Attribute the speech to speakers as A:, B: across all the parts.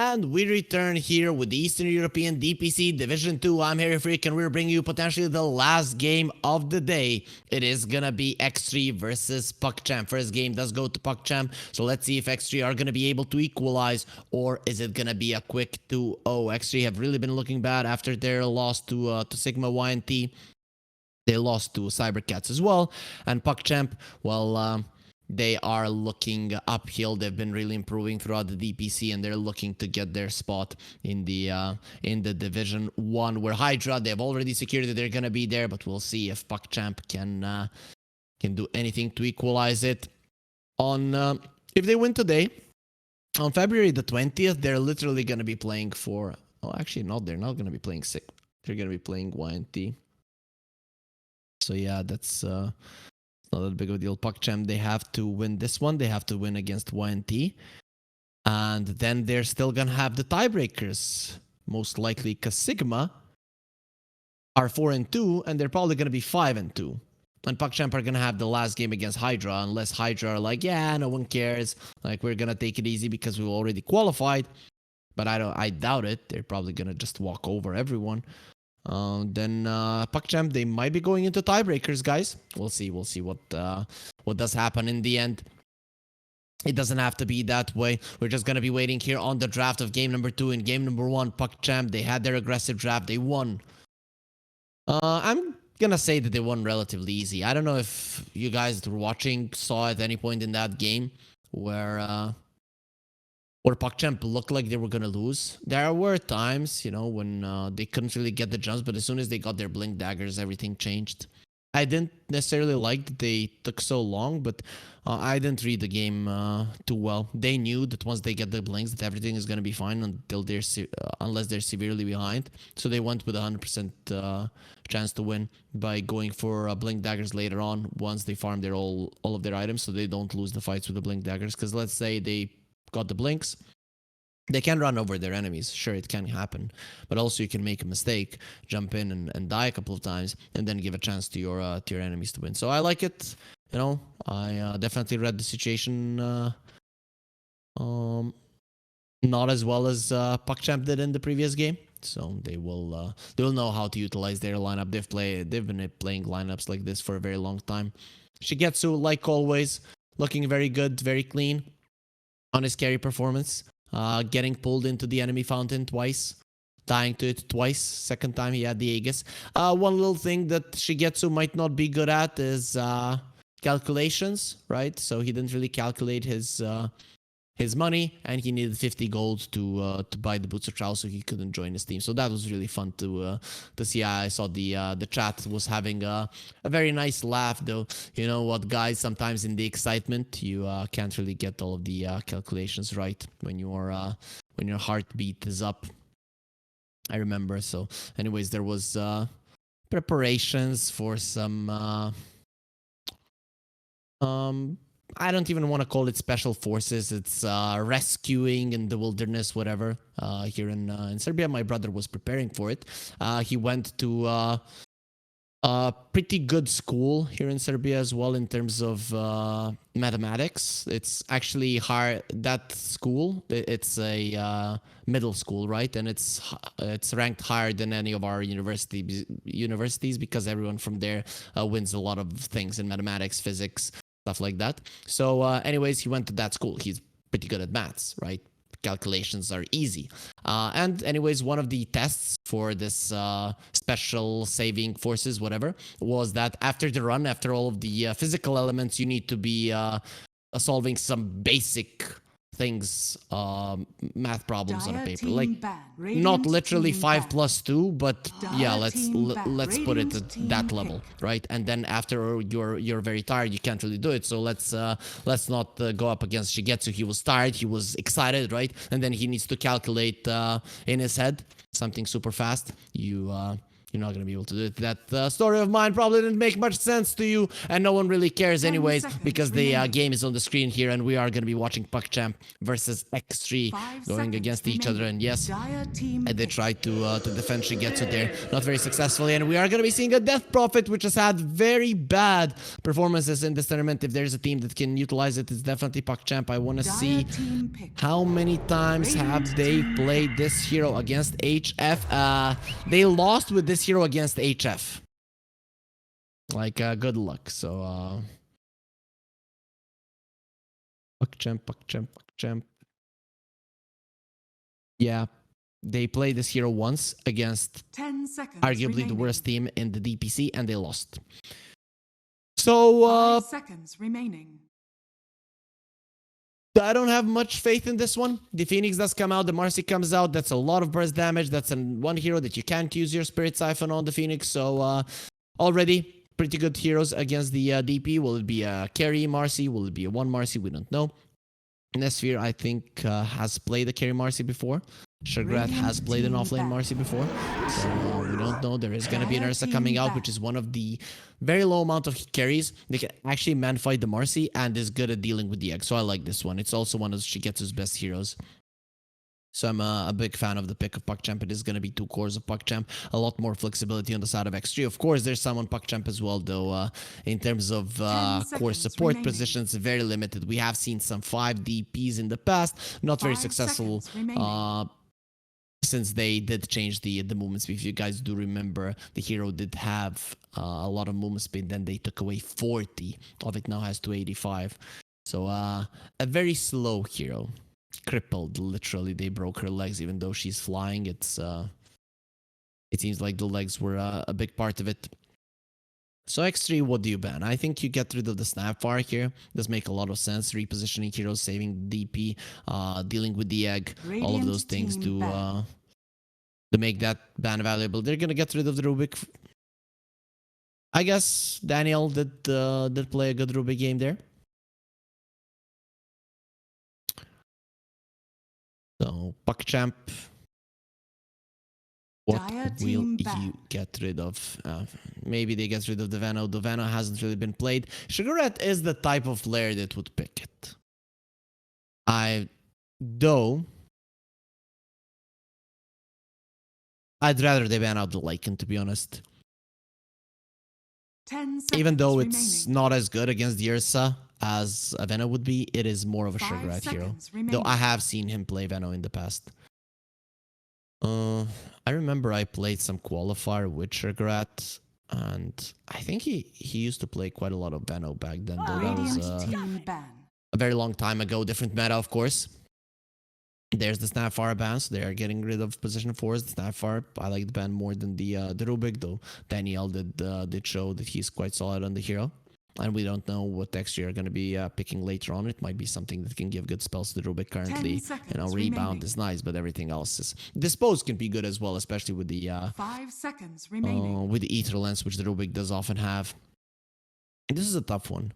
A: And we return here with the Eastern European DPC Division 2. I'm Harry Freak, and we're bringing you potentially the last game of the day. It is gonna be X3 versus PuckChamp. First game does go to PuckChamp, so let's see if X3 are gonna be able to equalize, or is it gonna be a quick 2-0. X3 have really been looking bad after their loss to Sigma YNT. They lost to Cybercats as well, and PuckChamp, well, they are looking uphill. They've been really improving throughout the DPC, and they're looking to get their spot in the Division 1. Where Hydra, they've already secured that they're gonna be there, but we'll see if PuckChamp can do anything to equalize it. If they win today, on February the 20th, they're literally gonna be playing for. Oh, actually, no, they're not gonna be playing SIG. They're gonna be playing YNT. So yeah, that's not that big of a deal. PuckChamp, they have to win this one. They have to win against YNT. And then they're still going to have the tiebreakers, most likely, because Sigma are 4-2, and they're probably going to be 5-2. And PuckChamp are going to have the last game against Hydra, unless Hydra are like, yeah, no one cares. Like, we're going to take it easy because we already qualified. But I doubt it. They're probably going to just walk over everyone. Then PuckChamp, they might be going into tiebreakers, guys. We'll see what does happen in the end. It doesn't have to be that way. We're just gonna be waiting here on the draft of game number 2. In game number 1, PuckChamp, they had their aggressive draft. They won. I'm gonna say that they won relatively easy. I don't know if you guys were watching saw at any point in that game where PuckChamp looked like they were going to lose. There were times, you know, when they couldn't really get the jumps, but as soon as they got their blink daggers, everything changed. I didn't necessarily like that they took so long, but I didn't read the game too well. They knew that once they get the blinks, that everything is going to be fine until unless they're severely behind. So they went with a 100% chance to win by going for blink daggers later on once they farm all of their items, so they don't lose the fights with the blink daggers. Because let's say they got the blinks, they can run over their enemies. Sure, it can happen, but also you can make a mistake, jump in and die a couple of times, and then give a chance to your enemies to win. So I like it. You know, I definitely read the situation not as well as PuckChamp did in the previous game. So they will know how to utilize their lineup. They've been playing lineups like this for a very long time. Shigetsu, like always, looking very good, very clean on his carry performance, getting pulled into the enemy fountain twice, dying to it twice. Second time he had the Aegis. One little thing that Shigetsu might not be good at is calculations, right? So he didn't really calculate his money, and he needed 50 gold to buy the Boots of Trial, so he couldn't join his team. So that was really fun to see. I saw the chat was having a very nice laugh, though. You know what, guys? Sometimes in the excitement, you can't really get all of the calculations right when your heartbeat is up. I remember. So, anyways, there was preparations for some. I don't even want to call it special forces. It's rescuing in the wilderness, whatever. Here in Serbia, my brother was preparing for it. He went to a pretty good school here in Serbia as well in terms of mathematics. It's actually hard. That school, it's a middle school, right? And it's ranked higher than any of our universities because everyone from there wins a lot of things in mathematics, physics, stuff like that. So anyways, he went to that school. He's pretty good at maths, right? Calculations are easy. And anyways, one of the tests for this special saving forces, whatever, was that after the run, after all of the physical elements, you need to be solving some basic things, math problems on a paper, like not literally 5+2, but yeah, let's put it at that level, right? And then after you're very tired, you can't really do it. So let's not go up against Shigetsu. He was tired, he was excited, right? And then he needs to calculate in his head something super fast. You You're not gonna be able to do it. That story of mine probably didn't make much sense to you, and no one really cares anyways, because the game is on the screen here, and we are gonna be watching PuckChamp versus X3 going against each other. And yes, and they tried to defend Shigetsu there, not very successfully, and we are gonna be seeing a Death Prophet, which has had very bad performances in this tournament. If there's a team that can utilize it, it's definitely PuckChamp. I want to see how many times have they played this hero against HF. They lost with this hero against HF. Like, good luck. So, PuckChamp. Yeah, they played this hero once against
B: 10 seconds
A: arguably
B: remaining.
A: the worst team in the DPC, and they lost. So,
B: 5 seconds remaining.
A: I don't have much faith in this one. The Phoenix does come out, the Marcy comes out. That's a lot of burst damage. That's one hero that you can't use your Spirit Siphon on the Phoenix. So already pretty good heroes against the DP. Will it be a carry Marcy? Will it be a 1 Marcy? We don't know. Nesphere, I think, has played a carry Marcy before. Shagrat has played an offlane Marcy before. So we don't know. There is going to be an Ursa coming out, which is one of the very low amount of carries. They can actually man-fight the Marcy and is good at dealing with the egg. So I like this one. It's also one of Shigetsu's best heroes. So I'm a big fan of the pick of PuckChamp. It is going to be 2 cores of PuckChamp. A lot more flexibility on the side of X3. Of course, there's some on PuckChamp as well, though. In terms of core support remaining. Positions, very limited. We have seen some 5 DPs in the past. Not very successful. Since they did change the movement speed. If you guys do remember, the hero did have a lot of movement speed. Then they took away 40 of it. Now has 285. So a very slow hero. Crippled, literally. They broke her legs, even though she's flying. It seems like the legs were a big part of it. So X3, what do you ban? I think you get rid of the Snapfire here. Does make a lot of sense. Repositioning heroes, saving DP, dealing with the egg, all of those things to make that ban valuable. They're gonna get rid of the Rubik. I guess Daniel did play a good Rubik game there. So PuckChamp, what will you get rid of? Maybe they get rid of the Veno. The Veno hasn't really been played. Sugarette is the type of player that would pick it. Though I'd rather they ban out the Lycan, to be honest.
B: 10
A: Even though it's
B: remaining.
A: not as good against the Ursa as a Veno would be, it is more of a Sugarette hero. Though I have seen him play Veno in the past. I remember I played some qualifier with Sugarette, and I think he used to play quite a lot of Veno back then. Though that was a very long time ago. Different meta, of course. There's the Snapfire ban, so they are getting rid of position 4s. The Snapfire, I like the ban more than the Rubik, though Daniel did show that he's quite solid on the hero. And we don't know what X3 are going to be picking later on. It might be something that can give good spells to the Rubik currently. Rebound remaining. Is nice, but everything else is... Dispose can be good as well, especially with the
B: 5 seconds remaining.
A: With the Ether Lens, which the Rubik does often have. And this is a tough one.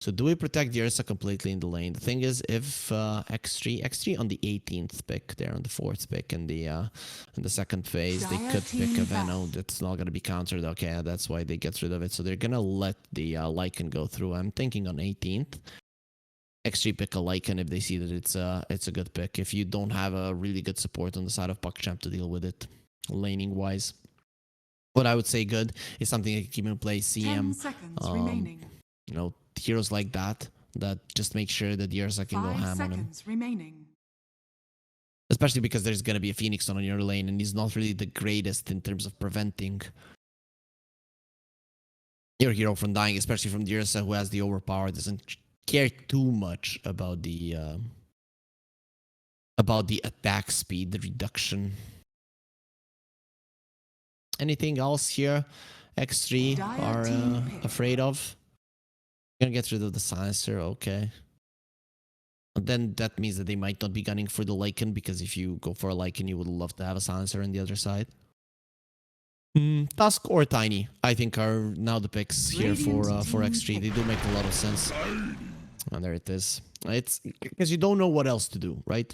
A: So do we protect the Ursa completely in the lane? The thing is, if X3 on the 18th pick, there on the 4th pick in the second phase, they could pick a Veno that's not going to be countered. Okay, that's why they get rid of it. So they're going to let the Lycan go through. I'm thinking on 18th, X3 pick a Lycan if they see that it's a good pick. If you don't have a really good support on the side of PuckChamp to deal with it, laning wise. What I would say good is something like keep in play CM.
B: 10 seconds remaining.
A: You know, heroes like that just make sure that the Ursa can go ham on him.
B: Remaining.
A: Especially because there's going to be a Phoenix on your lane, and he's not really the greatest in terms of preventing your hero from dying, especially from the Ursa, who has the overpower, doesn't care too much about the attack speed, the reduction. Anything else here X3 are afraid of? Gonna get rid of the silencer, okay. And then that means that they might not be gunning for the Lycan, because if you go for a Lycan, you would love to have a silencer on the other side. Tusk or Tiny, I think, are now the picks here for X3. They do make a lot of sense. And there it is. It's because you don't know what else to do, right?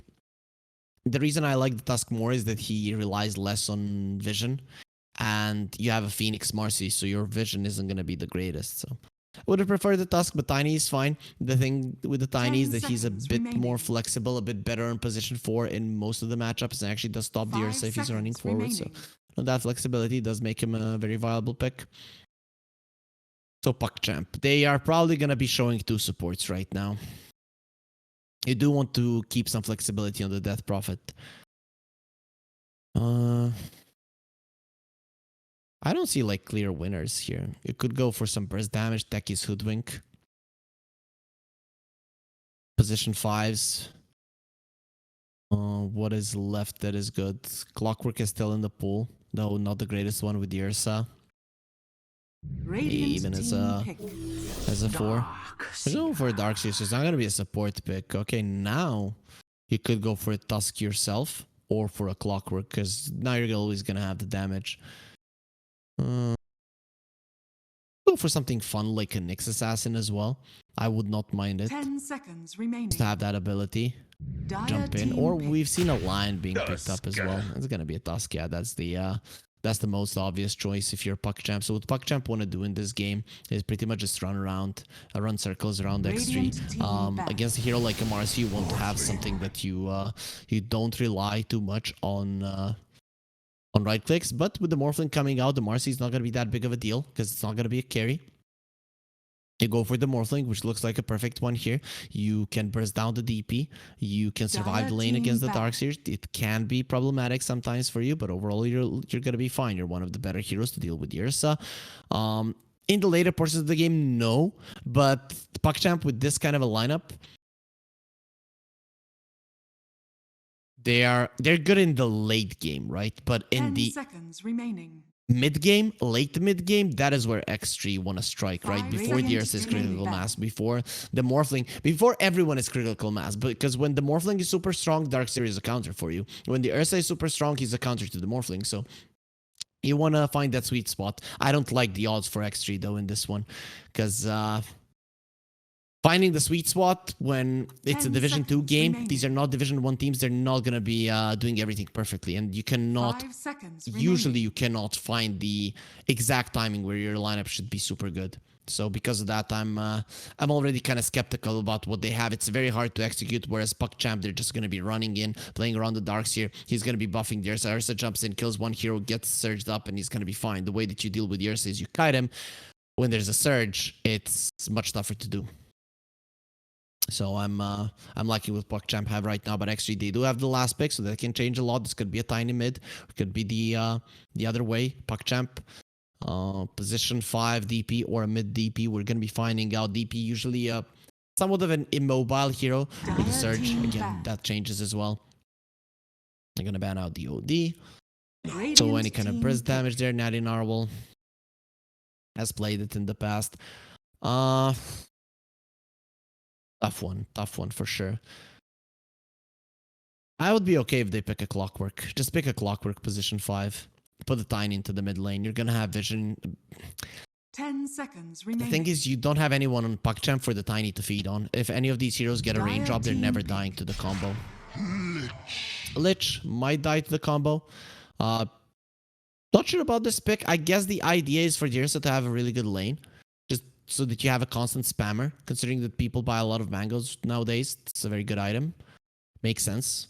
A: The reason I like the Tusk more is that he relies less on vision. and you have a Phoenix Marcy, so your vision isn't going to be the greatest. So I would have preferred the Tusk, but Tiny is fine. The thing with the Tiny is that he's a
B: 10
A: bit
B: seconds
A: more
B: remaining.
A: flexible, a bit better in position 4 in most of the matchups, and actually does stop the
B: 5
A: Ursa if he's running
B: seconds
A: forward. So
B: remaining.
A: that flexibility does make him a very viable pick. So PuckChamp, they are probably going to be showing 2 supports right now. You do want to keep some flexibility on the Death Prophet. I don't see like clear winners here. You could go for some burst damage, Techie's Hoodwink. Position 5s. What is left that is good? Clockwork is still in the pool, though not the greatest one with the Ursa.
B: Radiant
A: Even as
B: team
A: a
B: pick.
A: 4. We're going for a Dark Seer, so it's not going to be a support pick. Okay, now you could go for a Tusk yourself or for a Clockwork, because now you're always going to have the damage. Go for something fun like a Nyx Assassin as well. I would not mind it.
B: 10 seconds remaining.
A: To have that ability.
B: Dire
A: Jump in.
B: team
A: Or
B: pick.
A: we've seen a Lion being picked up as well. It's going to be a Tusk. Yeah, that's the most obvious choice if you're PuckChamp. So what PuckChamp want to do in this game is pretty much just run circles around
B: Radiant
A: X3.
B: team back.
A: Against a hero like Amarsi, you want to have something that you don't rely too much on right clicks. But with the Morphling coming out, the Marcy is not going to be that big of a deal because it's not going to be a carry. You go for the Morphling, which looks like a perfect one here. You can burst down the DP. You can survive the lane against the Darkseers. It can be problematic sometimes for you, but overall you're going to be fine. You're one of the better heroes to deal with Ursa. In the later portions of the game, no. But PuckChamp with this kind of a lineup, they're good in the late game, right? But in
B: 10
A: the
B: seconds remaining.
A: mid game, late mid game, that is where X3 want to strike, right?
B: Five
A: Before the
B: radiant
A: Ursa is
B: remaining
A: critical
B: back.
A: mass, before the Morphling, before everyone is critical mass. Because when the Morphling is super strong, Darkseer is a counter for you. When the Ursa is super strong, he's a counter to the Morphling. So you want to find that sweet spot. I don't like the odds for X3 though in this one, because finding the sweet spot when it's a
B: 10
A: Division 2
B: seconds
A: game,
B: remaining.
A: these are not Division 1 teams. They're not going to be doing everything perfectly. And you cannot,
B: 5 seconds
A: usually
B: remaining.
A: you cannot find the exact timing where your lineup should be super good. So because of that, I'm already kind of skeptical about what they have. It's very hard to execute, whereas PuckChamp, they're just going to be running in, playing around the Darkseer. He's going to be buffing the Ursa. Ursa jumps in, kills one hero, gets surged up, and he's going to be fine. The way that you deal with Ursa is you kite him. When there's a surge, it's much tougher to do. So I'm liking what PuckChamp have right now, but actually they do have the last pick, so that can change a lot. This could be a tiny mid, it could be the other way. PuckChamp, position 5 DP or a mid DP. We're gonna be finding out. DP usually somewhat of an immobile hero with a surge.
B: Dire team
A: Again,
B: back.
A: that changes as well. They're gonna ban out the OD. So
B: Radiant
A: any kind of
B: team
A: burst
B: pick.
A: damage there. Natty Narwhal has played it in the past. Tough one for sure. I would be okay if they pick a Clockwork. Just pick a Clockwork position 5. Put the Tiny into the mid lane. You're gonna have vision.
B: 10 seconds
A: The
B: remaining.
A: thing is, you don't have anyone on PuckChamp for the Tiny to feed on. If any of these heroes get a range
B: Dire
A: drop, they're
B: team
A: never
B: pick.
A: dying to the combo. Lich might die to the combo. Not sure about this pick. I guess the idea is for the Ursa to have a really good lane. Just so that you have a constant spammer. Considering that people buy a lot of mangoes nowadays. It's a very good item. Makes sense.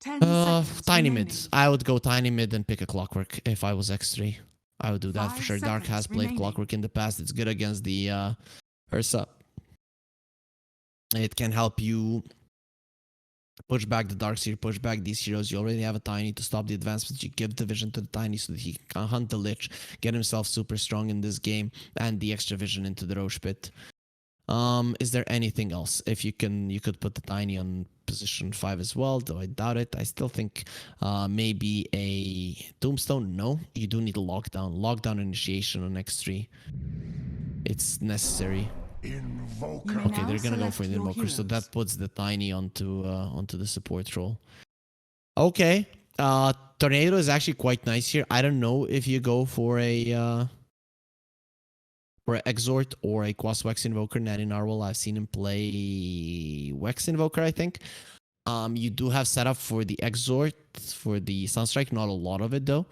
B: 10 seconds
A: Tiny
B: remaining.
A: mid. I would go tiny mid and pick a Clockwork if I was X3. I would do that for
B: 5
A: sure. Dark has
B: seconds
A: played
B: remaining.
A: Clockwork in the past. It's good against the Ursa. It can help you push back the Darkseer, push back these heroes. You already have a Tiny to stop the advancements. You give the vision to the Tiny so that he can hunt the Lich, get himself super strong in this game, and the extra vision into the Roche Pit. Is there anything else? If you could put the Tiny on position 5 as well, though I doubt it. I still think maybe a Tombstone. No, you do need a lockdown initiation on X3. It's necessary.
B: You may
A: Okay,
B: now
A: they're gonna go
B: select
A: for an
B: your
A: invoker, so
B: heroes.
A: that puts the Tiny onto the support role. Okay, Tornado is actually quite nice here. I don't know if you go for a Exort or a Quas Wex Invoker. Natty Narwhal, I've seen him play Wex Invoker, I think. You do have setup for the Exort, for the Sunstrike, not a lot of it though.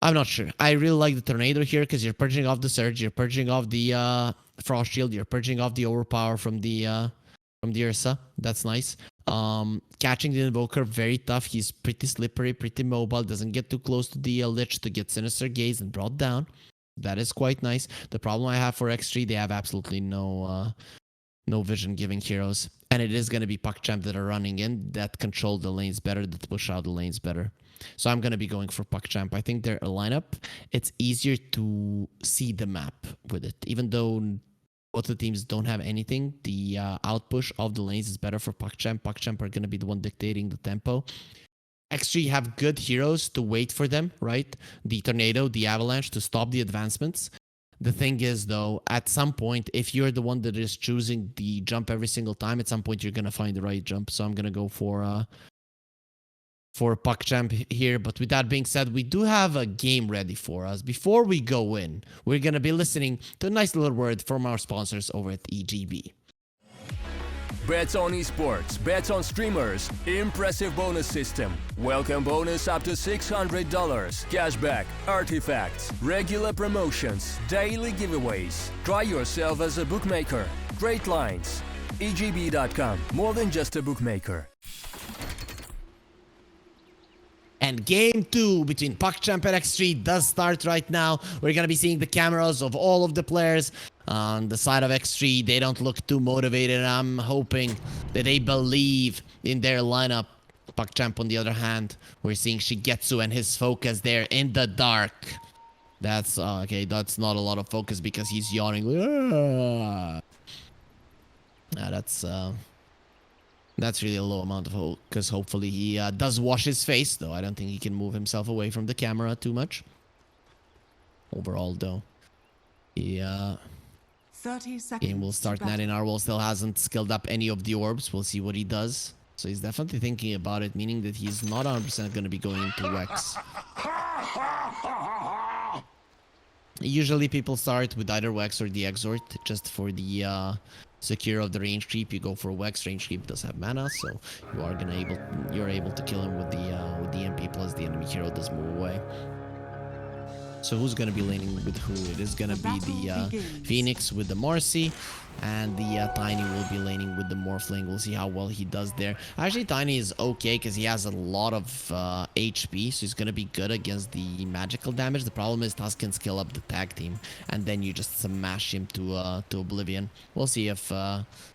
A: I'm not sure. I really like the Tornado here because you're purging off the Surge, you're purging off the Frost Shield, you're purging off the Overpower from the Ursa. That's nice. Catching the Invoker, very tough. He's pretty slippery, pretty mobile, doesn't get too close to the Lich to get Sinister Gaze and brought down. That is quite nice. The problem I have for X3, they have absolutely no vision giving heroes. And it is going to be PuckChamp that are running in that control the lanes better, that push out the lanes better. So I'm going to be going for PuckChamp. I think their lineup, it's easier to see the map with it. Even though both the teams don't have anything, the outpush of the lanes is better for PuckChamp. PuckChamp are going to be the one dictating the tempo. X3 have good heroes to wait for them, right? The Tornado, the Avalanche to stop the advancements. The thing is, though, at some point, if you're the one that is choosing the jump every single time, at some point you're going to find the right jump. So I'm going to go for PuckChamp here. But with that being said, we do have a game ready for us. Before we go in, we're going to be listening to a nice little word from our sponsors over at EGB.
C: Bets on esports, bets on streamers, impressive bonus system. Welcome bonus up to $600, cashback, artifacts, regular promotions, daily giveaways. Try yourself as a bookmaker. Great lines. EGB.com, more than just a bookmaker.
A: And game 2 between PuckChamp and X3 does start right now. We're going to be seeing the cameras of all of the players. On the side of X3, they don't look too motivated. I'm hoping that they believe in their lineup. PuckChamp, on the other hand, we're seeing Shigetsu and his focus there in the dark. That's, okay, that's not a lot of focus because he's yawning. That's really a low amount of hope, because hopefully he does wash his face, though. I don't think he can move himself away from the camera too much. Overall, though, the
B: 30 seconds.
A: game will start. Natty Narwhal still hasn't skilled up any of the orbs. We'll see what he does. So he's definitely thinking about it, meaning that he's not 100% going to be going into Wex. Usually people start with either Wex or the Exort, just for the secure of the range creep. You go for Wex. Range creep does have mana, so you're able to kill him with the MP plus the enemy hero does move away. So who's gonna be laning with who? It is gonna be the Phoenix with the Marcy, and the Tiny will be laning with the Morphling. We'll see how well he does there. Actually, Tiny is okay because he has a lot of HP, so he's gonna be good against the magical damage. The problem is Tusk can skill up the tag team, and then you just smash him to oblivion. We'll see if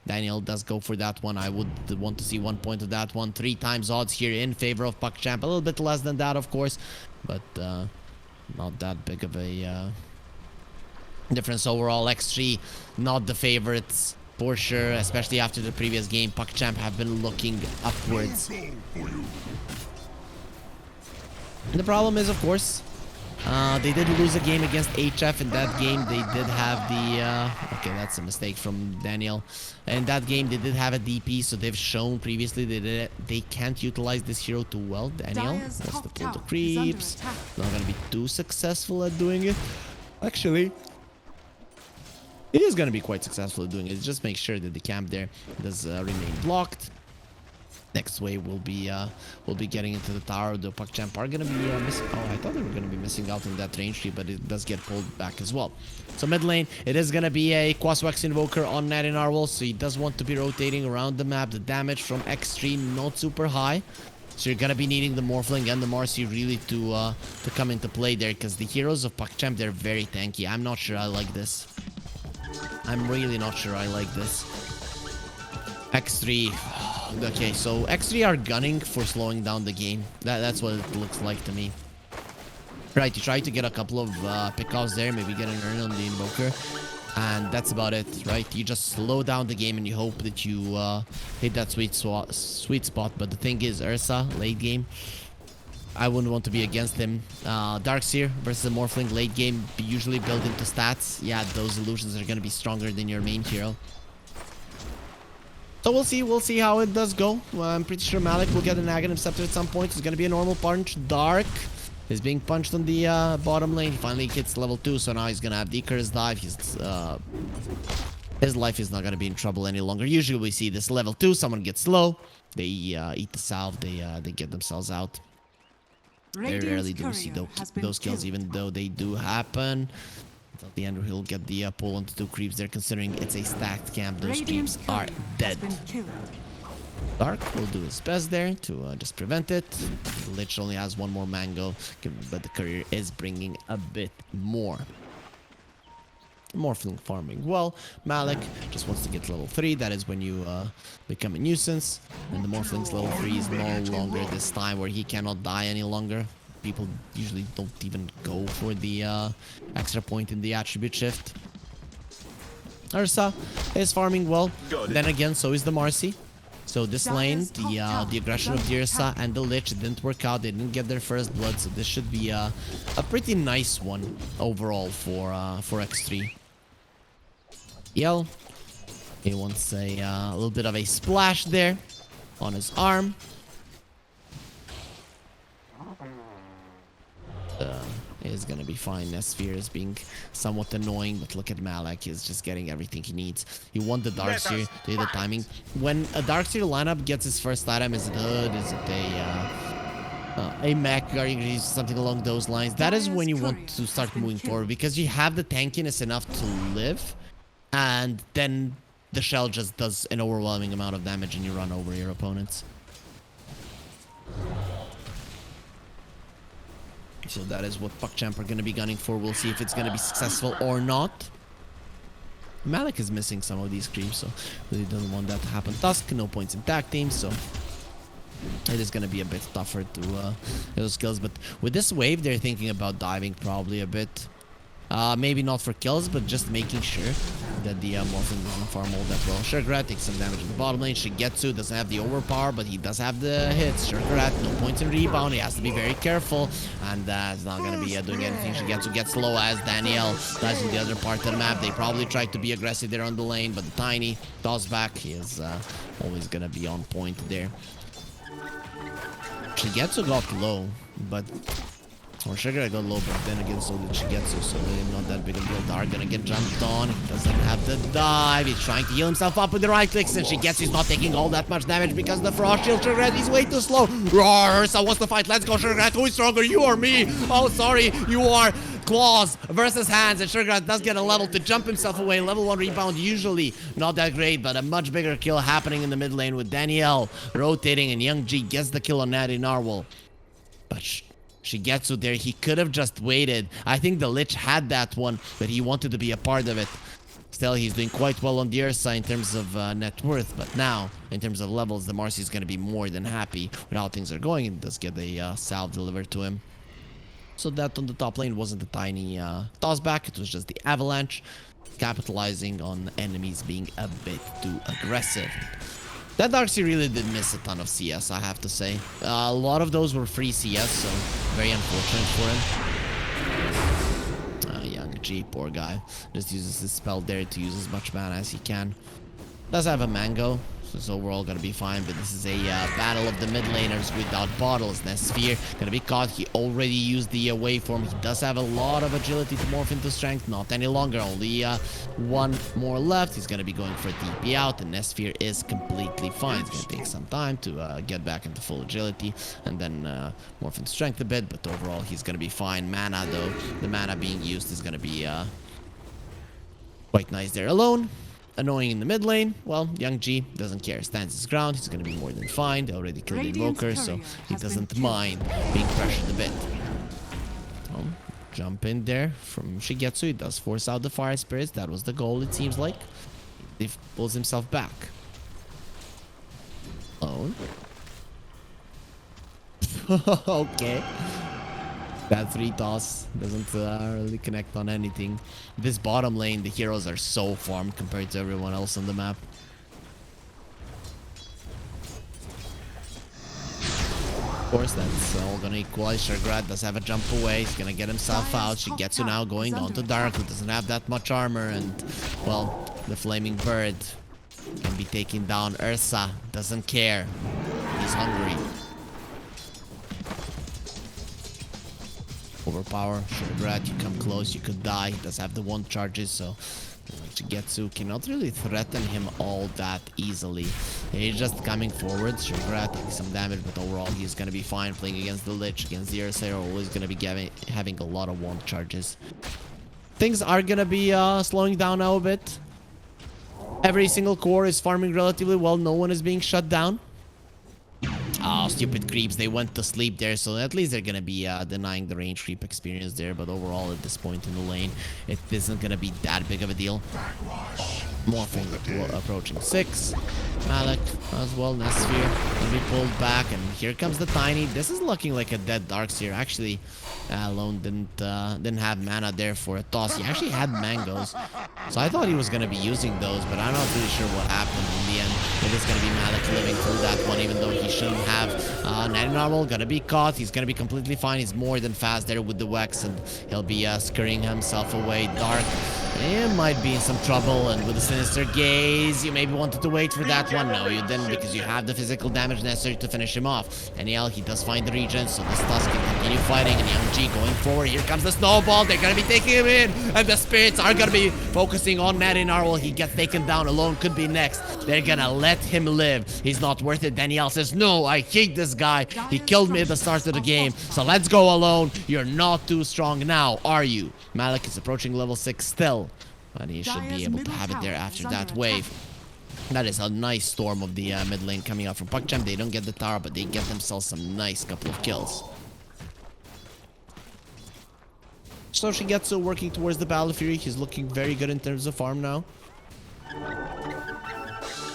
A: Daniel does go for that one. I would want to see 1 point of that one. 3 times odds here in favor of PuckChamp. A little bit less than that, of course, but not that big of a difference overall. X3 not the favorites for sure, especially after the previous game. PuckChamp have been looking upwards. The problem is, of course, they did lose a game against HF. In that game, they did have the... okay, that's a mistake from Daniel. In that game, they did have a DP, so they've shown previously that they can't utilize this hero too well. Daniel wants to pull the creeps. Not going to be too successful at doing it. Actually, he is going to be quite successful at doing it. Just make sure that the camp there does remain blocked. Next wave will be getting into the tower. The PuckChamp are gonna be missing. Oh, I thought they were gonna be missing out on that range tree, but it does get pulled back as well. So mid lane, it is gonna be a Quaswex Invoker on Natty Narwhal, so he does want to be rotating around the map. The damage from X3 not super high, so you're gonna be needing the Morphling and the Marcy really to come into play there, because the heroes of PuckChamp, they're very tanky. I'm not sure I like this. I'm really not sure I like this. X3. Okay, so X3 are gunning for slowing down the game. That's what it looks like to me. Right, you try to get a couple of pickoffs there, maybe get an earn on the Invoker, and that's about it, right? You just slow down the game and you hope that you hit that sweet spot. But the thing is, Ursa, late game, I wouldn't want to be against him. Darkseer versus a Morphling late game, usually built into stats. Yeah, those illusions are going to be stronger than your main hero. So we'll see how it does go. Well, I'm pretty sure Malik will get an Aghanim Scepter at some point. It's gonna be a normal punch. Dark is being punched on the bottom lane. He finally hits level 2, so now he's gonna have Deeker's dive. His life is not gonna be in trouble any longer. Usually we see this level 2, someone gets low, they eat the salve, they get themselves out. Very rarely do we see those kills, even though they do happen. At the end, he'll get the pull onto 2 creeps there, considering it's a stacked camp. Those creeps are dead. Dark will do his best there to just prevent it. Lich only has 1 more mango, but the courier is bringing a bit more. Morphling farming well. Malik just wants to get level 3. That is when you become a nuisance. And the Morphling's level 3 is no longer this time where he cannot die any longer. People usually don't even go for the extra point in the attribute shift. Ursa is farming well. Then again, so is the Marcy. So this lane, the aggression of the Ursa and the Lich didn't work out. They didn't get their first blood, so this should be a pretty nice one overall for X3. Yell, he wants a little bit of a splash there on his arm. Is gonna be fine. Sphere is being somewhat annoying, but look at Malak. He's just getting everything he needs. You want the Darkseer to hit the timing. When a Darkseer lineup gets his first item, is it Hood? Is it a mech? Are you gonna use something along those lines? That is when you want to start moving forward, because you have the tankiness enough to live, and then the shell just does an overwhelming amount of damage and you run over your opponents. So that is what PuckChamp are going to be gunning for. We'll see if it's going to be successful or not. Malik is missing some of these creeps, so really don't want that to happen. Tusk, no points in tag teams, so it is going to be a bit tougher to get those kills. But with this wave, they're thinking about diving probably a bit. Maybe not for kills, but just making sure that the Morphin doesn't farm all that well. Sugarrat takes some damage in the bottom lane. Shigetsu doesn't have the overpower, but he does have the hits. Sugarrat, no points in rebound. He has to be very careful, and he's not going to be doing anything. Shigetsu gets low as Danielle dies in the other part of the map. They probably tried to be aggressive there on the lane, but the Tiny toss back. He is always going to be on point there. Shigetsu got low, but... Or Sugar got low, but then again, so did Shigetsu, so really not that big of a deal. Dark gonna get jumped on. He doesn't have the dive. He's trying to heal himself up with the right clicks, and Shigetsu's not taking all that much damage because the Frost Shield. Sugar, he's way too slow. Roar! Ursa wants to fight. Let's go, Sugar. Who is stronger, you or me? Oh, sorry, you are. Claws versus hands, and Sugar does get a level to jump himself away. Level 1 rebound, usually not that great, but a much bigger kill happening in the mid lane with Danielle rotating, and Young G gets the kill on Natty Narwhal. But Shigetsu there, he could have just waited. I think the Lich had that one, but he wanted to be a part of it. Still, he's doing quite well on the Ursa in terms of net worth, but now, in terms of levels, the Marcy is going to be more than happy with how things are going. It does get a salve delivered to him. So that on the top lane wasn't a tiny toss back, it was just the avalanche, capitalizing on enemies being a bit too aggressive. That Darkseer really did miss a ton of CS, I have to say. A lot of those were free CS, so very unfortunate for him. Young G, poor guy. Just uses his spell there to use as much mana as he can. Does have a mango, so it's overall gonna be fine, but this is a battle of the mid laners without bottles. Sphere gonna be caught. He already used the waveform. He does have a lot of agility to morph into strength, not any longer, only one more left. He's gonna be going for a TP out, and Sphere is completely fine. It's gonna take some time to get back into full agility and then morph into strength a bit, but overall he's gonna be fine. Mana though, the mana being used is gonna be quite nice there. Alone, annoying in the mid lane. Well, Young G doesn't care, stands his ground. He's gonna be more than fine. They already killed the Invoker, so he doesn't mind being pressured a bit. Oh, jump in there from Shigetsu. He does force out the Fire Spirits. That was the goal, it seems like. He pulls himself back. Oh. Okay. That 3 toss doesn't really connect on anything. This bottom lane, the heroes are so farmed compared to everyone else on the map. Of course, that's all gonna equalize. Shergrad does have a jump away. He's gonna get himself out. Shigetsu now going on to Dark, who doesn't have that much armor. And, well, the Flaming Bird can be taking down. Ursa doesn't care. He's hungry. Overpower, Sugarrat, you come close, you could die. He does have the 1 charges, so Shigetsu cannot really threaten him all that easily. He's just coming forward. Sugar taking some damage, but overall he's gonna be fine playing against the Lich. Against the Earthsayer, always gonna be having a lot of wand charges. Things are gonna be slowing down now a bit. Every single core is farming relatively well. No one is being shut down. Oh, stupid creeps. They went to sleep there, so at least they're gonna be denying the range creep experience there. But overall, at this point in the lane, it isn't gonna be that big of a deal. Morphing approaching 6. Malik as well. Nesphere gonna be pulled back, and here comes the Tiny. This is looking like a dead Darkseer. Actually, Lone didn't have mana there for a toss. He actually had mangoes, so I thought he was gonna be using those, but I'm not really sure what happened in the end. It is gonna be Malik living through that one, even though he shouldn't have. Natty Normal gonna be caught. He's gonna be completely fine. He's more than fast there with the Wex, and he'll be scurrying himself away. Dark, he might be in some trouble, and with the Sinister Gaze, you maybe wanted to wait for that one. No, you didn't, because you have the physical damage necessary to finish him off. And he does find the regen, so this Tusk can continue fighting. And Young G going forward. Here comes the snowball. They're gonna be taking him in, and the spirits are gonna be focusing on Natty Narwhal. He gets taken down. Alone could be next. They're gonna let him live. He's not worth it. Danielle says, no, I hate this guy. He killed me at the start of the game, so let's go Alone. You're not too strong now, are you? Malik is approaching level 6 still, but he should be able to have it there after that wave. That is a nice storm of the mid lane coming out from PuckChamp. They don't get the tower, but they get themselves some nice couple of kills. So Shigetsu working towards the Battle Fury. He's looking very good in terms of farm now.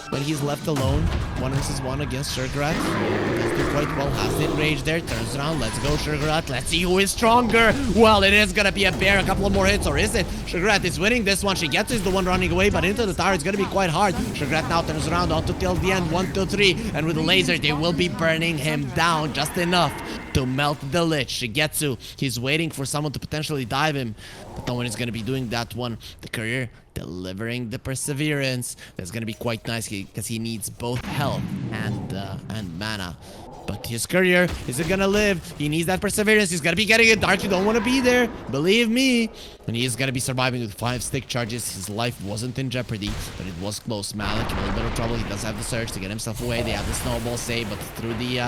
A: When he's left alone, 1 versus 1 against Sugarat. Does do quite well, has the enrage there, turns around, let's go Sugarat, let's see who is stronger. Well, it is gonna be a bear, a couple of more hits, or is it? Sugarat is winning this one. Shigetsu is the one running away, but into the tower it's gonna be quite hard. Sugarat now turns around onto till the end, 1, 2, 3, and with the laser they will be burning him down just enough to melt the Lich. Shigetsu, he's waiting for someone to potentially dive him, but no one is gonna be doing that one. The Courier delivering the perseverance. That's gonna be quite nice because he needs both health and mana. But his Courier isn't gonna live. He needs that perseverance. He's gonna be getting it. Dark, you don't want to be there, believe me. And he is gonna be surviving with 5 stick charges. His life wasn't in jeopardy, but it was close. Malik in a little bit of trouble. He does have the surge to get himself away. They have the snowball save, but through the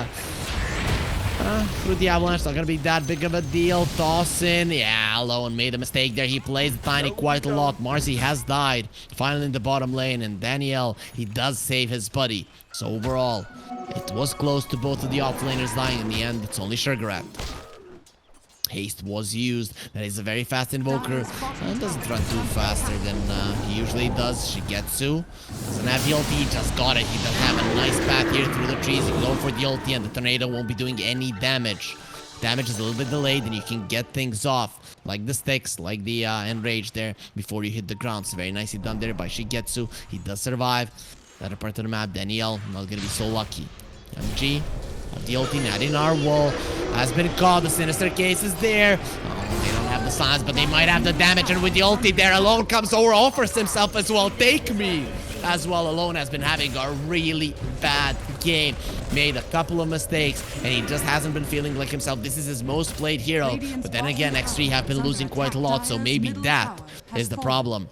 A: avalanche, not gonna be that big of a deal. Toss in. Yeah, Alone made a mistake there. He plays the Tiny quite a lot. Marcy has died. Finally in the bottom lane. And Daniel, he does save his buddy. So overall, it was close to both of the offlaners dying. In the end, it's only Sugarat. Haste was used. That is a very fast invoker. And doesn't run too faster than he usually does. Shigetsu doesn't have the ulti. He just got it. He does have a nice path here through the trees. You can go for the ulti, and the tornado won't be doing any damage. Damage is a little bit delayed, and you can get things off, like the sticks, like the enrage there, before you hit the ground. So very nicely done there by Shigetsu. He does survive. That part of the map, Danielle, not gonna be so lucky. MG. The ulti, Natty Narwhal has been caught. The Sinister Case is there. Oh, they don't have the signs, but they might have the damage. And with the ulti there, Alone comes over, offers himself as well. Take me as well. Alone has been having a really bad game. Made a couple of mistakes, and he just hasn't been feeling like himself. This is his most played hero. But then again, X3 have been losing quite a lot, so maybe that is the problem.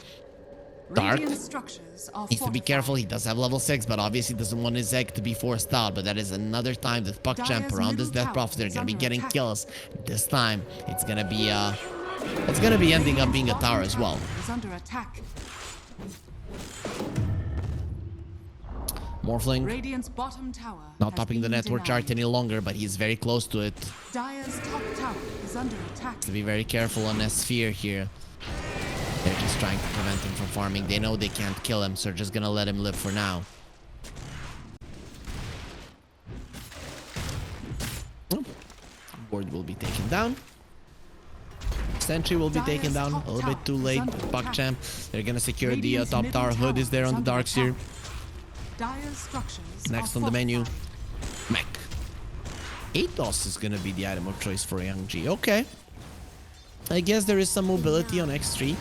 A: Dark needs to be careful. He does have level 6, but obviously doesn't want his egg to be forced out. But that is another time that PuckChamp around this Death Prophet are gonna be getting kills. This time it's gonna be ending up being a tower as well. Morphling not topping the network chart any longer, but he's very close to it. To be very careful on S-Sphere here. They're just trying to prevent him from farming. They know they can't kill him, so they're just gonna let him live for now. Board will be taken down. Sentry will be taken down. A little bit too late. PuckChamp. They're gonna secure the top tower. Hood is there on the Darkseer. Next on the menu, Mech. Atos is gonna be the item of choice for Young G. Okay. I guess there is some mobility on X3,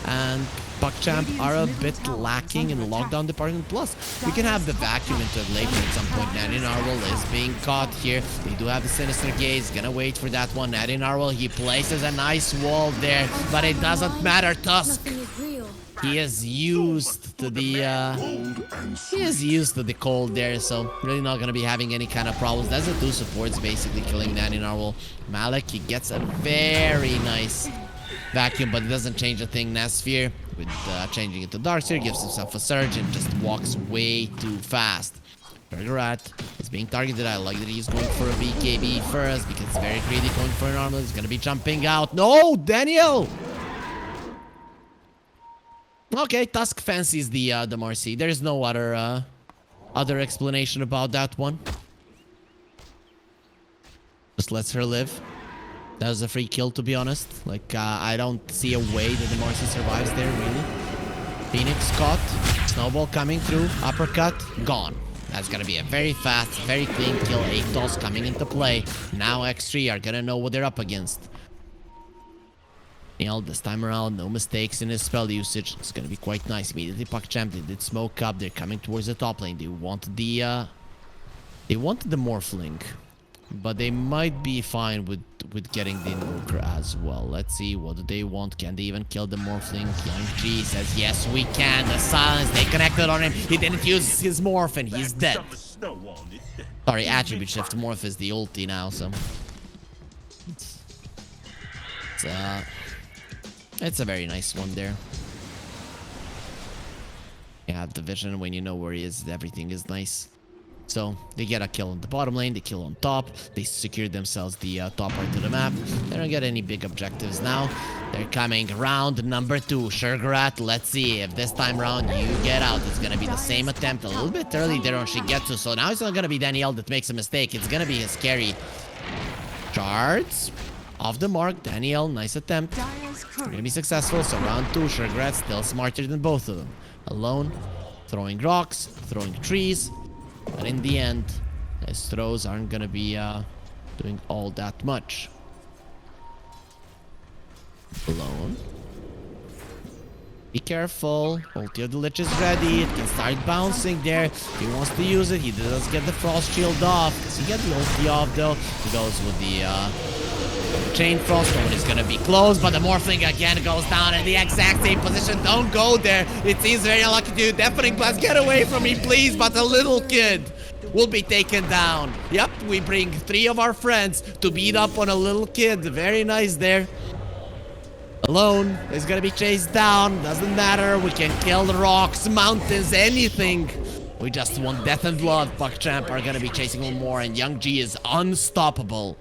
A: and PuckChamp are a bit lacking in the lockdown department. Plus, we can have the vacuum into it later at some point. Natty Narwhal is being caught here. They do have the Sinister Gaze. Gonna wait for that one. Natty Narwhal, he places a nice wall there, but it doesn't matter. Tusk He is used to the cold there, so really not gonna be having any kind of problems. That's the two supports basically killing Nanny Narwhal. Malik, he gets a very nice vacuum, but it doesn't change a thing. Nasphere with changing it to Darkseer gives himself a surge and just walks way too fast. Rat is being targeted. I like that he's going for a BKB first because it's very greedy going for an armor. He's gonna be jumping out. No, Daniel! Okay, Tusk fancies the Marcy. There's no other explanation about that one. Just lets her live. That was a free kill, to be honest. Like, I don't see a way that the Marcy survives there, really. Phoenix caught. Snowball coming through. Uppercut. Gone. That's gonna be a very fast, very clean kill. Atos coming into play. Now X3 are gonna know what they're up against. Neil, this time around, no mistakes in his spell usage. It's gonna be quite nice. Immediately PuckChamp, they did smoke up. They're coming towards the top lane. They wanted the Morphling. But they might be fine with getting the Invoker as well. Let's see, what do they want? Can they even kill the Morphling? Young G says, yes, we can. The silence, they connected on him. He didn't use his Morph and he's dead. Sorry, Attribute Shift Morph is the ulti now, so... It's a very nice one there. You have the vision when you know where he is. Everything is nice. So they get a kill on the bottom lane, they kill on top, they secure themselves the top part of the map. They don't get any big objectives now. They're coming round number 2. Shergarat, let's see if this time round you get out. It's gonna be the same attempt a little bit early there on Shigetsu. So now it's not gonna be Danielle that makes a mistake. It's gonna be his carry. Shards. Off the mark, Danielle, nice attempt. Gonna be successful, so round 2, Shergarat still smarter than both of them. Alone, throwing rocks, throwing trees. But in the end, his throws aren't gonna be doing all that much. Alone. Be careful. Ulti of the Lich is ready. It can start bouncing there. If he wants to use it, he does get the Frost Shield off. Does he get the ulti off though? He goes with the Chain Frost. No one is gonna be close, but the Morphling again goes down in the exact same position. Don't go there. It seems very unlucky to you. Deafening Blast, get away from me, please. But the little kid will be taken down. Yep, we bring 3 of our friends to beat up on a little kid. Very nice there. Alone is gonna be chased down. Doesn't matter. We can kill the rocks, mountains, anything. We just want death and blood. PuckChamp are gonna be chasing one more, and Young G is unstoppable.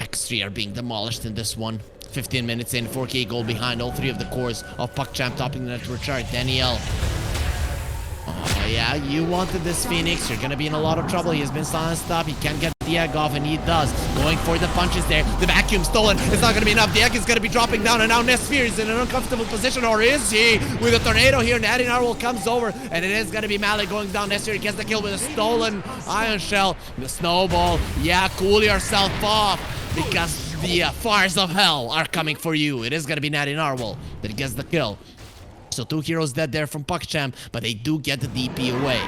A: X3 are being demolished in this one. 15 minutes in, 4k gold behind all 3 of the cores of PuckChamp topping the network chart. Danielle. Oh yeah, you wanted this Phoenix. You're gonna be in a lot of trouble. He has been silenced up. He can't get the egg off, and he does. Going for the punches there. The vacuum stolen. It's not gonna be enough. The egg is gonna be dropping down, and now Nesphere is in an uncomfortable position, or is he? With a tornado here, Natty Narwhal comes over, and it is gonna be Malik going down. Nesphere gets the kill with a stolen Iron Shell. The snowball. Yeah, cool yourself off, because the fires of hell are coming for you. It is gonna be Natty Narwhal that gets the kill. So 2 heroes dead there from PuckChamp, but they do get the DP away.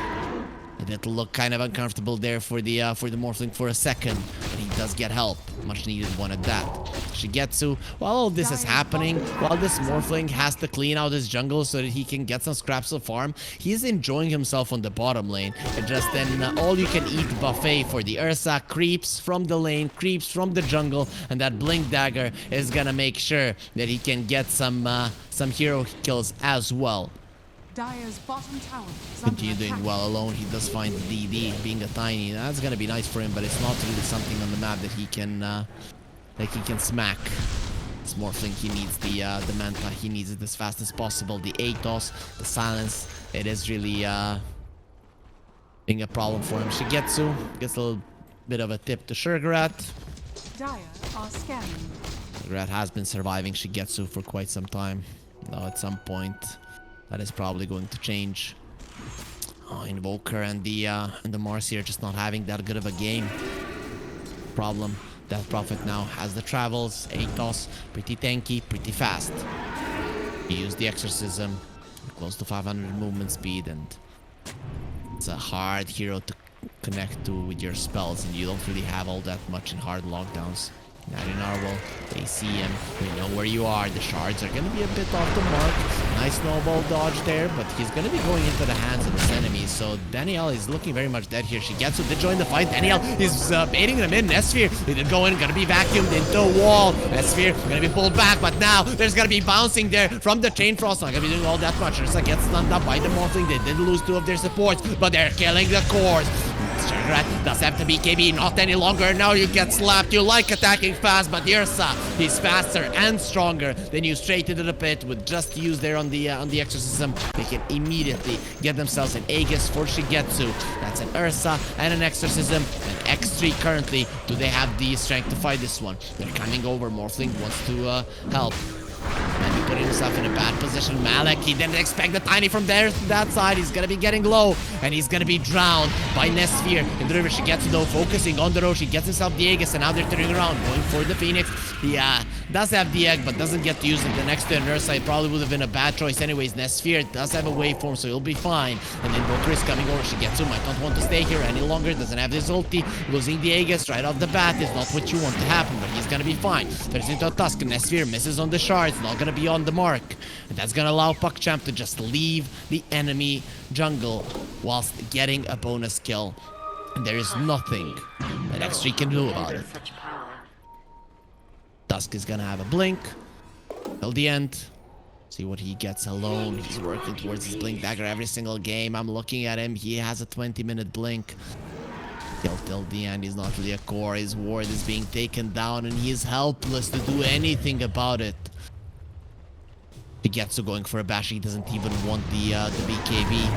A: And it'll look kind of uncomfortable there for the Morphling for a second, but he does get help. Much needed one at that. Shigetsu, while all this is happening, while this Morphling has to clean out his jungle so that he can get some scraps of farm, he's enjoying himself on the bottom lane. And just an all-you-can-eat buffet for the Ursa. Creeps from the lane, creeps from the jungle, and that Blink Dagger is gonna make sure that he can get some hero kills as well.
B: Dire's bottom tower is
A: Continue
B: under
A: doing
B: attack.
A: well alone. He does find the DD being a tiny. That's gonna be nice for him, but it's not really something on the map that he can smack. It's Morphling. He needs the Manta. He needs it as fast as possible. The Atos, the silence. It is really being a problem for him. Shigetsu gets a little bit of a tip to Shergarat.
B: Dire are scanning.
A: Shergarat has been surviving Shigetsu for quite some time. Now at some point that is probably going to change. Oh, Invoker and the Marcy are just not having that good of a game. Problem. Death Prophet now has the travels. Atos, pretty tanky, pretty fast. He used the Exorcism, close to 500 movement speed, and it's a hard hero to connect to with your spells, and you don't really have all that much in hard lockdowns. Not in Narwhal. They see him. We know where you are. The shards are going to be a bit off the mark. Nice snowball dodge there, but he's going to be going into the hands of his enemies. So Danielle is looking very much dead here. She gets to join the fight. Danielle is baiting them in. Nesphere, he did go in, going to be vacuumed into a wall. Nesphere going to be pulled back, but now there's going to be bouncing there from the Chain Frost. Not going to be doing all that much. Ursa gets stunned up by the Morphling. They did lose 2 of their supports, but they're killing the cores. Sugarrat does have to be KB, not any longer. Now you get slapped. You like attacking fast, but Ursa, he's faster and stronger than you straight into the pit. With just use there on the exorcism, they can immediately get themselves an Aegis for Shigetsu. That's an Ursa and an exorcism. An X3 currently. Do they have the strength to fight this one? They're coming over. Morphling wants to help. And he put himself in a bad position. Malik, he didn't expect the Tiny from that side. He's gonna be getting low, and he's gonna be drowned by Nesphere. In the river, she gets though, focusing on the road. She gets himself the Aegis, and now they're turning around, going for the Phoenix. He does have the egg, but doesn't get to use it. The next to Nursa, it probably would have been a bad choice anyways. Nesphere does have a waveform, so he'll be fine. And then Boker is coming over. She gets him. Might not want to stay here any longer. Doesn't have his ulti. Losing the Aegis right off the bat is not what you want to happen, but he's gonna be fine. Turns into a Tusk. Nesphere misses on the shards. Not gonna be on the mark. And that's gonna allow PuckChamp to just leave the enemy jungle whilst getting a bonus kill. And there is nothing that X3 can do about it. Tusk is gonna have a blink till the end. See what he gets alone. He's working towards his blink dagger every single game. I'm looking at him. He has a 20-minute blink. Till the end, he's not really a core. His ward is being taken down, and he's helpless to do anything about it. Shigetsu going for a bash. He doesn't even want the BKB.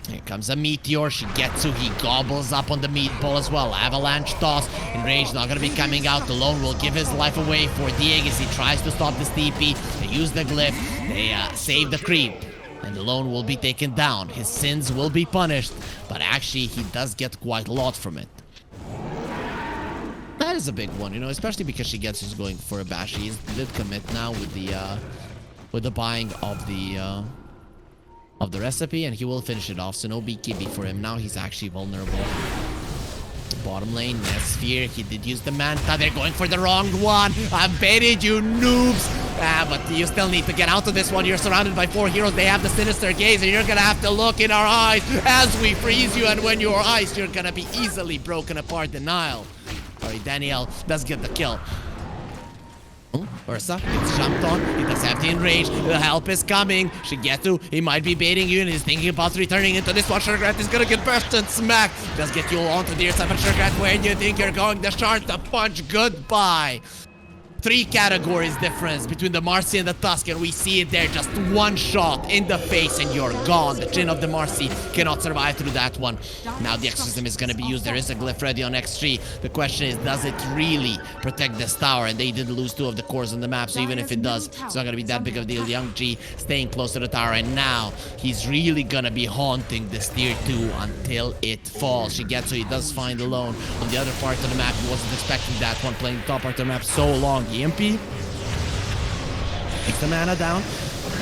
A: Here comes a meteor. Shigetsu, he gobbles up on the meatball as well. Avalanche toss. Enraged, not gonna be coming out. The lone will give his life away for the Aegis. He tries to stop this TP. They use the glyph. They save the creep. And the lone will be taken down. His sins will be punished. But actually, he does get quite a lot from it. That is a big one, you know, especially because Shigetsu's going for a bash. He did commit now with the buying of the recipe, and he will finish it off. So no BKB for him. Now he's actually vulnerable. Bottom lane, Nesphere, he did use the Manta. They're going for the wrong one. I've baited you, noobs. But you still need to get out of this one. You're surrounded by 4 heroes. They have the Sinister Gaze, and you're gonna have to look in our eyes as we freeze you. And when you're iced, you're gonna be easily broken apart. Denial. Alright, Danielle does get the kill. Oh, Ursa gets jumped on. He does have the enrage. The help is coming. Shigetsu, he might be baiting you, and he's thinking about returning into this one. Sugarrat is gonna get burst and smacked. Does get you onto the other side, but Sugarrat, where do you think you're going? The shard, the punch, goodbye. 3 categories difference between the Marcy and the Tusk, and we see it there. Just one shot in the face and you're gone. The chin of the Marcy cannot survive through that one. Now the exorcism is going to be used. There is a glyph ready on X3. The question is, does it really protect this tower? And they did lose 2 of the cores on the map, so even if it does, it's not going to be that big of a deal. Young G staying close to the tower, and now he's really going to be haunting this tier 2 until it falls. Shigetsu, he does find alone on the other part of the map. He wasn't expecting that one, playing the top part of the map so long. EMP takes the mana down.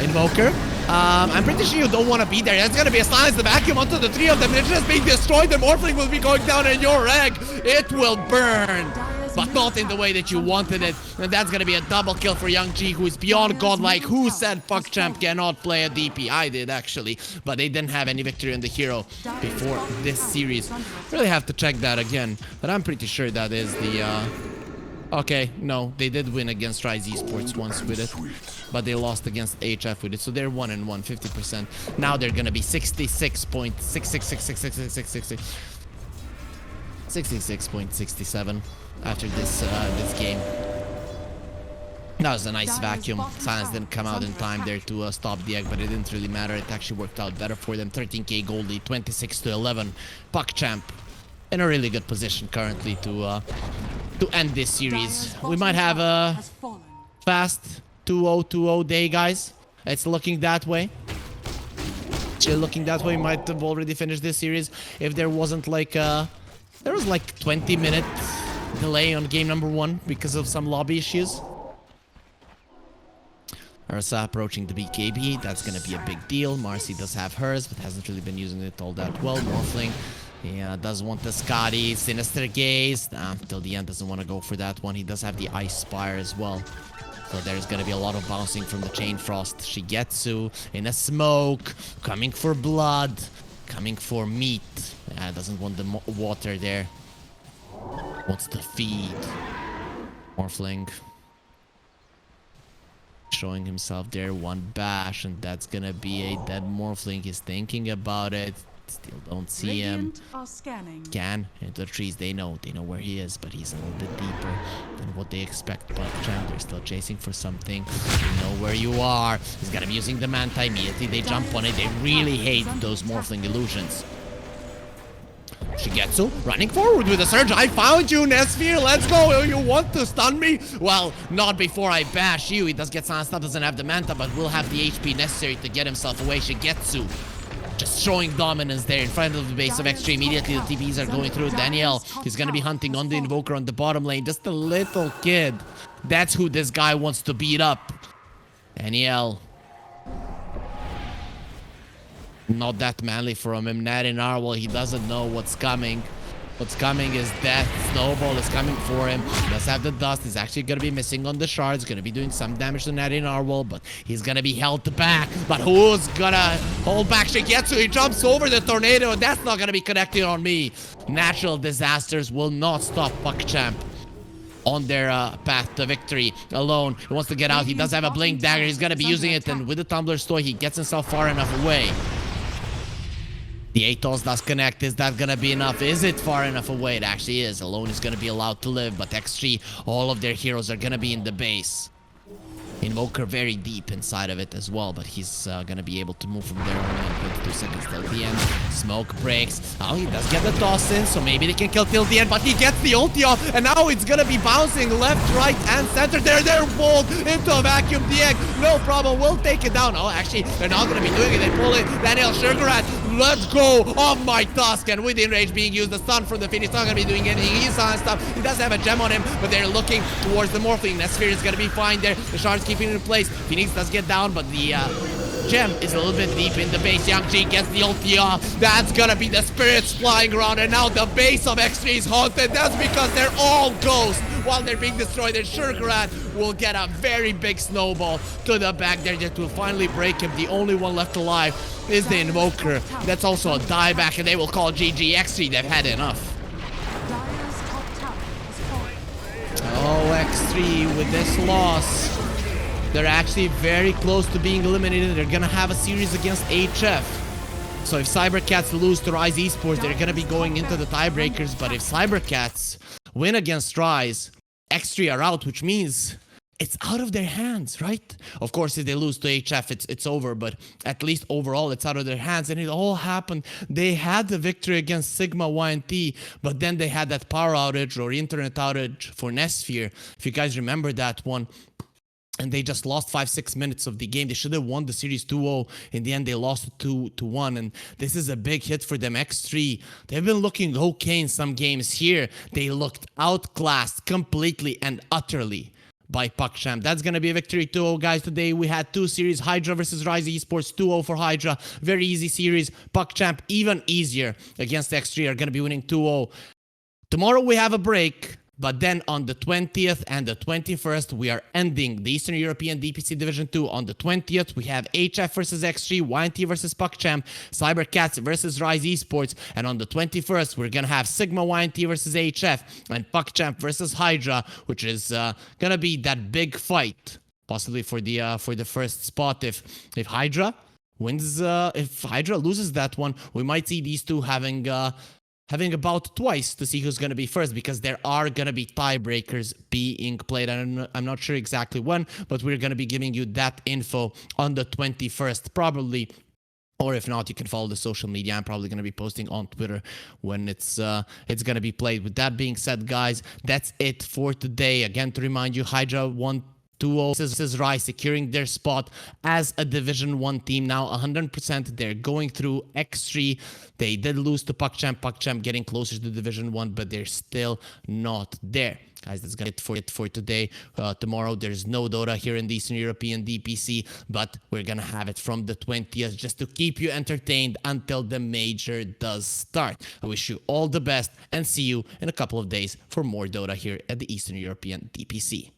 A: Invoker. I'm pretty sure you don't want to be there. It's gonna be a silence, the vacuum onto the 3 of them. It's just being destroyed. The Morphling will be going down, and your egg, it will burn. But not in the way that you wanted it. And that's gonna be a double kill for Young G, who is beyond godlike. Who said PuckChamp cannot play a DP? I did, actually. But they didn't have any victory in the hero before this series. Really have to check that again. But I'm pretty sure that is the... Okay, no, they did win against Rise Esports once with it, but they lost against HF with it, so they're 1-1, 50%. Now they're gonna be 66.67 after this game. That was a nice vacuum. Silence didn't come out in time there to stop the egg, but it didn't really matter. It actually worked out better for them. 13k gold lead, 26-11. PuckChamp in a really good position currently to end this series. We might have a fast 2-0 day, guys. It's looking that way. Still looking that way. Might have already finished this series if there wasn't like there was like 20-minute delay on game number 1 because of some lobby issues. Ursa approaching the BKB. That's gonna be a big deal. Marcy does have hers, but hasn't really been using it all that well. Morphling Yeah, does want the Scotty. Sinister Gaze. Till the end doesn't want to go for that one. He does have the Ice Spire as well. So there's going to be a lot of bouncing from the Chain Frost. Shigetsu in a smoke. Coming for blood. Coming for meat. Doesn't want the water there. Wants to feed. Morphling. Showing himself there. One bash. And that's going to be a dead Morphling. He's thinking about it. Still don't see him.
B: Radiant are scanning.
A: Scan into the trees. They know where he is, but he's a little bit deeper than what they expect. PuckChamp, they're still chasing for something. They know where you are. He's gonna be using the Manta immediately. They jump on it. They really hate those Morphling illusions. Shigetsu running forward with a surge. I found you, Nesphere. Let's go. You want to stun me? Well, not before I bash you. He does get silence. Doesn't have the Manta, but will have the HP necessary to get himself away. Shigetsu just showing dominance there in front of the base of X3. Immediately the TPs are going through. Daniel, he's gonna be hunting on the Invoker on the bottom lane. Just a little kid. That's who this guy wants to beat up. Daniel. Not that manly from him. Nat in Narwhal, he doesn't know what's coming. What's coming is death. Snowball is coming for him. He does have the dust. He's actually going to be missing on the shards. Going to be doing some damage to Nat in Narwhal, but he's going to be held back. But who's going to hold back Shigetsu? He jumps over the tornado, and that's not going to be connected on me. Natural disasters will not stop PuckChamp on their path to victory alone. He wants to get out. He does have a Blink Dagger. He's going to be using it, and with the Tumbler's Toy, he gets himself far enough away. The Atos does connect. Is that gonna be enough? Is it far enough away? It actually is. Alone is gonna be allowed to live, but X3, all of their heroes are gonna be in the base. Invoker very deep inside of it as well, but he's gonna be able to move from there only in 22 seconds till the end. Smoke breaks. Oh, he does get the toss in, so maybe they can kill till the end, but he gets the ulti off, and now it's gonna be bouncing left, right, and center. They're pulled into a vacuum. The egg, no problem, we'll take it down. Oh, actually, they're not gonna be doing it. They pull it. Daniel Sugarrat, let's go off my tusk, and with enrage being used, the stun from the Phoenix not gonna be doing anything. He's on stuff. He does have a gem on him, but they're looking towards the Morphling. That Sphere is gonna be fine there. The shards keeping it in place. Phoenix does get down, but the gem is a little bit deep in the base. Yang Chi gets the ulti off. That's gonna be the spirits flying around, and now the base of X3 is haunted. That's because they're all ghosts while they're being destroyed, and Sugarrat will get a very big snowball to the back there that will finally break him. The only one left alive is the Invoker. That's also a dieback, and they will call GG. X3, they've had enough.
B: Dire's top tower is falling.
A: Oh, X3 with this loss. They're actually very close to being eliminated. They're gonna have a series against HF. So if Cybercats lose to Rise Esports, they're gonna be going into the tiebreakers. But if Cybercats win against Rise, X3 are out, which means it's out of their hands, right? Of course, if they lose to HF, it's over, but at least overall, it's out of their hands. And it all happened. They had the victory against Sigma YNT, but then they had that power outage or internet outage for Nesphere. If you guys remember that one. And they just lost 5-6 minutes of the game. They should have won the series 2-0. In the end, they lost 2-1. And this is a big hit for them. X3, they've been looking okay in some games here. They looked outclassed completely and utterly by PuckChamp. That's going to be a victory 2-0, guys. Today we had two series. Hydra versus Rise Esports, 2-0 for Hydra. Very easy series. PuckChamp, even easier against X3, are going to be winning 2-0. Tomorrow we have a break. But then on the 20th and the 21st, we are ending the Eastern European DPC Division 2. On the 20th, we have HF versus X3, YNT versus PuckChamp, Cybercats versus Rise Esports. And on the 21st, we're going to have Sigma YNT versus HF and PuckChamp versus Hydra, which is going to be that big fight, possibly for the first spot. If Hydra wins, if Hydra loses that one, we might see these two having about twice to see who's going to be first, because there are going to be tiebreakers being played. I'm not sure exactly when, but we're going to be giving you that info on the 21st, probably. Or if not, you can follow the social media. I'm probably going to be posting on Twitter when it's going to be played. With that being said, guys, that's it for today. Again, to remind you, Hydra won 2-0. This is Rai securing their spot as a Division 1 team now 100%. They're going through X3. They did lose to PuckChamp. PuckChamp getting closer to Division 1, but they're still not there. Guys, that's gonna be it for today. Tomorrow there's no Dota here in the Eastern European DPC, but we're gonna have it from the 20th just to keep you entertained until the major does start. I wish you all the best and see you in a couple of days for more Dota here at the Eastern European DPC.